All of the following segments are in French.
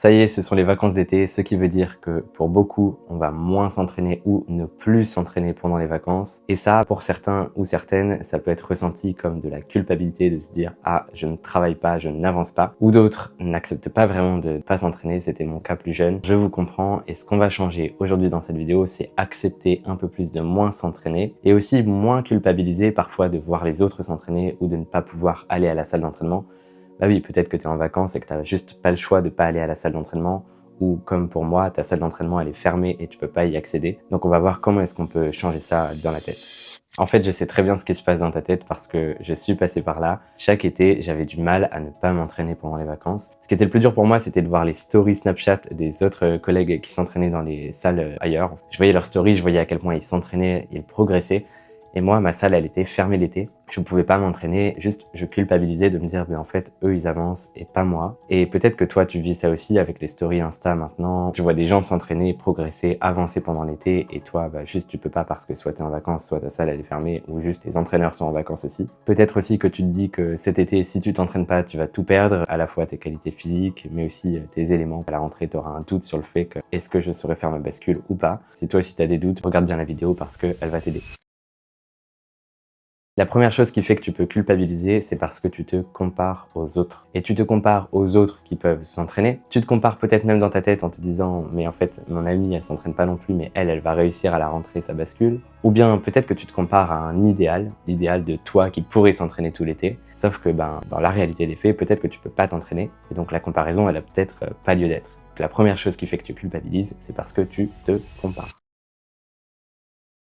Ça y est, ce sont les vacances d'été, ce qui veut dire que pour beaucoup, on va moins s'entraîner ou ne plus s'entraîner pendant les vacances. Et ça, pour certains ou certaines, ça peut être ressenti comme de la culpabilité de se dire « Ah, je ne travaille pas, je n'avance pas ». Ou d'autres n'acceptent pas vraiment de ne pas s'entraîner, c'était mon cas plus jeune. Je vous comprends et ce qu'on va changer aujourd'hui dans cette vidéo, c'est accepter un peu plus de moins s'entraîner et aussi moins culpabiliser parfois de voir les autres s'entraîner ou de ne pas pouvoir aller à la salle d'entraînement. Bah oui, peut-être que tu es en vacances et que tu n'as juste pas le choix de pas aller à la salle d'entraînement ou comme pour moi, ta salle d'entraînement elle est fermée et tu peux pas y accéder. Donc on va voir comment est-ce qu'on peut changer ça dans la tête. En fait, je sais très bien ce qui se passe dans ta tête parce que je suis passé par là. Chaque été, j'avais du mal à ne pas m'entraîner pendant les vacances. Ce qui était le plus dur pour moi, c'était de voir les stories Snapchat des autres collègues qui s'entraînaient dans les salles ailleurs. Je voyais leurs stories, je voyais à quel point ils s'entraînaient, ils progressaient. Et moi, ma salle, elle était fermée l'été. Je ne pouvais pas m'entraîner, juste je culpabilisais de me dire, mais en fait, eux, ils avancent et pas moi. Et peut-être que toi, tu vis ça aussi avec les stories Insta maintenant. Je vois des gens s'entraîner, progresser, avancer pendant l'été et toi, bah, juste tu peux pas parce que soit tu es en vacances, soit ta salle, elle est fermée ou juste les entraîneurs sont en vacances aussi. Peut-être aussi que tu te dis que cet été, si tu t'entraînes pas, tu vas tout perdre, à la fois tes qualités physiques, mais aussi tes éléments. À la rentrée, tu auras un doute sur le fait que est-ce que je saurais faire ma bascule ou pas. Si toi aussi tu as des doutes, regarde bien la vidéo parce qu'elle va t'aider. La première chose qui fait que tu peux culpabiliser, c'est parce que tu te compares aux autres. Et tu te compares aux autres qui peuvent s'entraîner. Tu te compares peut-être même dans ta tête en te disant « mais en fait, mon amie, elle s'entraîne pas non plus, mais elle va réussir à la rentrée, ça bascule ». Ou bien peut-être que tu te compares à un idéal, l'idéal de toi qui pourrait s'entraîner tout l'été. Sauf que dans la réalité des faits, peut-être que tu peux pas t'entraîner. Et donc la comparaison, elle a peut-être pas lieu d'être. La première chose qui fait que tu culpabilises, c'est parce que tu te compares.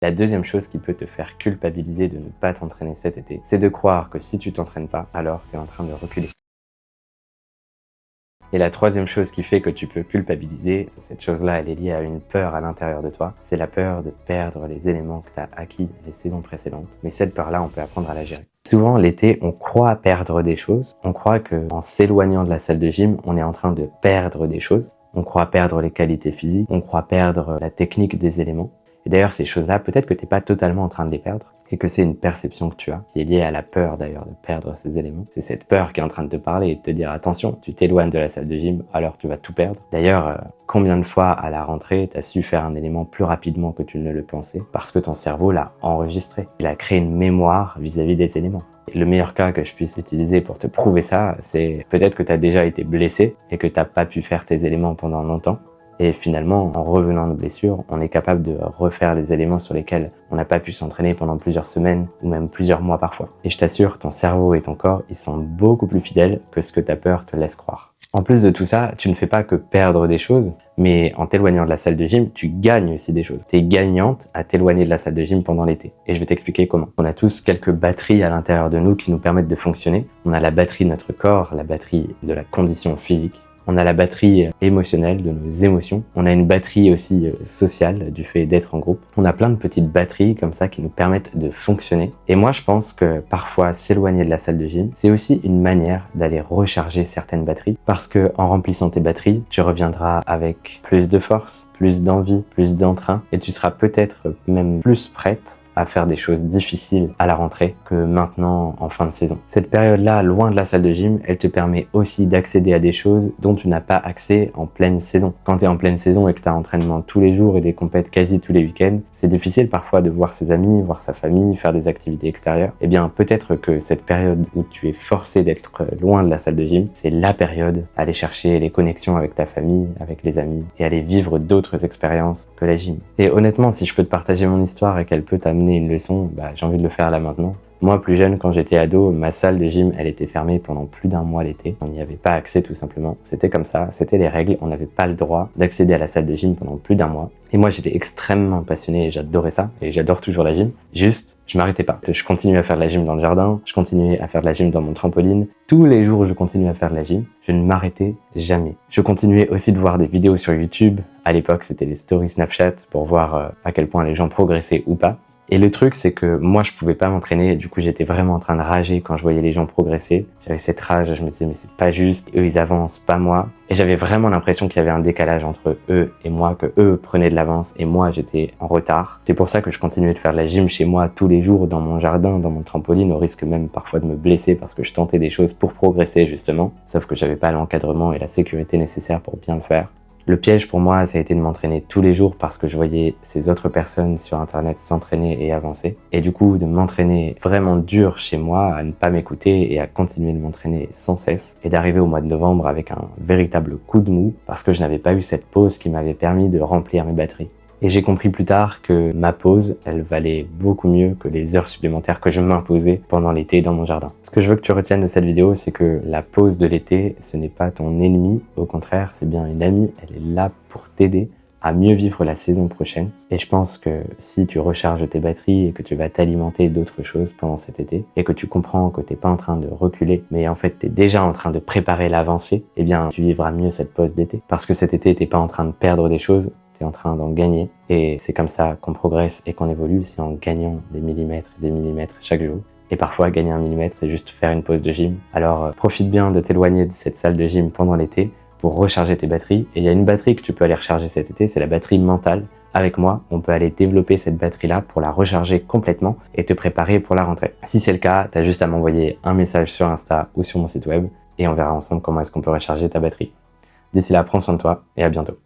La deuxième chose qui peut te faire culpabiliser de ne pas t'entraîner cet été, c'est de croire que si tu t'entraînes pas, alors tu es en train de reculer. Et la troisième chose qui fait que tu peux culpabiliser, cette chose-là, elle est liée à une peur à l'intérieur de toi. C'est la peur de perdre les éléments que tu as acquis les saisons précédentes. Mais cette peur-là, on peut apprendre à la gérer. Souvent, l'été, on croit perdre des choses. On croit qu'en s'éloignant de la salle de gym, on est en train de perdre des choses. On croit perdre les qualités physiques. On croit perdre la technique des éléments. Et d'ailleurs, ces choses-là, peut-être que tu n'es pas totalement en train de les perdre et que c'est une perception que tu as, qui est liée à la peur d'ailleurs de perdre ces éléments. C'est cette peur qui est en train de te parler et de te dire « Attention, tu t'éloignes de la salle de gym, alors tu vas tout perdre ». D'ailleurs, combien de fois à la rentrée, tu as su faire un élément plus rapidement que tu ne le pensais parce que ton cerveau l'a enregistré. Il a créé une mémoire vis-à-vis des éléments. Le meilleur cas que je puisse utiliser pour te prouver ça, c'est peut-être que tu as déjà été blessé et que tu n'as pas pu faire tes éléments pendant longtemps. Et finalement, en revenant de blessure, on est capable de refaire les éléments sur lesquels on n'a pas pu s'entraîner pendant plusieurs semaines ou même plusieurs mois parfois. Et je t'assure, ton cerveau et ton corps, ils sont beaucoup plus fidèles que ce que ta peur te laisse croire. En plus de tout ça, tu ne fais pas que perdre des choses, mais en t'éloignant de la salle de gym, tu gagnes aussi des choses. Tu es gagnante à t'éloigner de la salle de gym pendant l'été. Et je vais t'expliquer comment. On a tous quelques batteries à l'intérieur de nous qui nous permettent de fonctionner. On a la batterie de notre corps, la batterie de la condition physique. On a la batterie émotionnelle de nos émotions. On a une batterie aussi sociale du fait d'être en groupe. On a plein de petites batteries comme ça qui nous permettent de fonctionner. Et moi, je pense que parfois, s'éloigner de la salle de gym, c'est aussi une manière d'aller recharger certaines batteries. Parce que en remplissant tes batteries, tu reviendras avec plus de force, plus d'envie, plus d'entrain. Et tu seras peut-être même plus prête à faire des choses difficiles à la rentrée que maintenant en fin de saison. Cette période-là, loin de la salle de gym, elle te permet aussi d'accéder à des choses dont tu n'as pas accès en pleine saison. Quand tu es en pleine saison et que tu as entraînement tous les jours et des compètes quasi tous les week-ends, c'est difficile parfois de voir ses amis, voir sa famille, faire des activités extérieures. Eh bien, peut-être que cette période où tu es forcé d'être loin de la salle de gym, c'est la période à aller chercher les connexions avec ta famille, avec les amis et aller vivre d'autres expériences que la gym. Et honnêtement, si je peux te partager mon histoire et qu'elle peut t'amener une leçon, j'ai envie de le faire là maintenant. Moi, plus jeune, quand j'étais ado, ma salle de gym, elle était fermée pendant plus d'un mois l'été. On n'y avait pas accès tout simplement. C'était comme ça, c'était les règles. On n'avait pas le droit d'accéder à la salle de gym pendant plus d'un mois. Et moi, j'étais extrêmement passionné et j'adorais ça. Et j'adore toujours la gym. Juste, je m'arrêtais pas. Je continuais à faire de la gym dans le jardin. Je continuais à faire de la gym dans mon trampoline. Tous les jours, je continuais à faire de la gym. Je ne m'arrêtais jamais. Je continuais aussi de voir des vidéos sur YouTube. À l'époque, c'était les stories Snapchat pour voir à quel point les gens progressaient ou pas. Et le truc, c'est que moi, je pouvais pas m'entraîner, et du coup, j'étais vraiment en train de rager quand je voyais les gens progresser. J'avais cette rage, je me disais, mais c'est pas juste, eux, ils avancent, pas moi. Et j'avais vraiment l'impression qu'il y avait un décalage entre eux et moi, que eux prenaient de l'avance et moi, j'étais en retard. C'est pour ça que je continuais de faire de la gym chez moi tous les jours, dans mon jardin, dans mon trampoline, au risque même parfois de me blesser parce que je tentais des choses pour progresser, justement. Sauf que j'avais pas l'encadrement et la sécurité nécessaire pour bien le faire. Le piège pour moi, ça a été de m'entraîner tous les jours parce que je voyais ces autres personnes sur internet s'entraîner et avancer. Et du coup, de m'entraîner vraiment dur chez moi, à ne pas m'écouter et à continuer de m'entraîner sans cesse. Et d'arriver au mois de novembre avec un véritable coup de mou parce que je n'avais pas eu cette pause qui m'avait permis de remplir mes batteries. Et j'ai compris plus tard que ma pause, elle valait beaucoup mieux que les heures supplémentaires que je m'imposais pendant l'été dans mon jardin. Ce que je veux que tu retiennes de cette vidéo, c'est que la pause de l'été, ce n'est pas ton ennemi. Au contraire, c'est bien une amie. Elle est là pour t'aider à mieux vivre la saison prochaine. Et je pense que si tu recharges tes batteries et que tu vas t'alimenter d'autres choses pendant cet été et que tu comprends que t'es pas en train de reculer, mais en fait t'es déjà en train de préparer l'avancée, eh bien tu vivras mieux cette pause d'été. Parce que cet été, t'es pas en train de perdre des choses, t'es en train d'en gagner. Et c'est comme ça qu'on progresse et qu'on évolue, c'est en gagnant des millimètres et des millimètres chaque jour. Et parfois, gagner 1 millimètre, c'est juste faire une pause de gym. Alors, profite bien de t'éloigner de cette salle de gym pendant l'été pour recharger tes batteries. Et il y a une batterie que tu peux aller recharger cet été, c'est la batterie mentale. Avec moi, on peut aller développer cette batterie-là pour la recharger complètement et te préparer pour la rentrée. Si c'est le cas, t'as juste à m'envoyer un message sur Insta ou sur mon site web et on verra ensemble comment est-ce qu'on peut recharger ta batterie. D'ici là, prends soin de toi et à bientôt.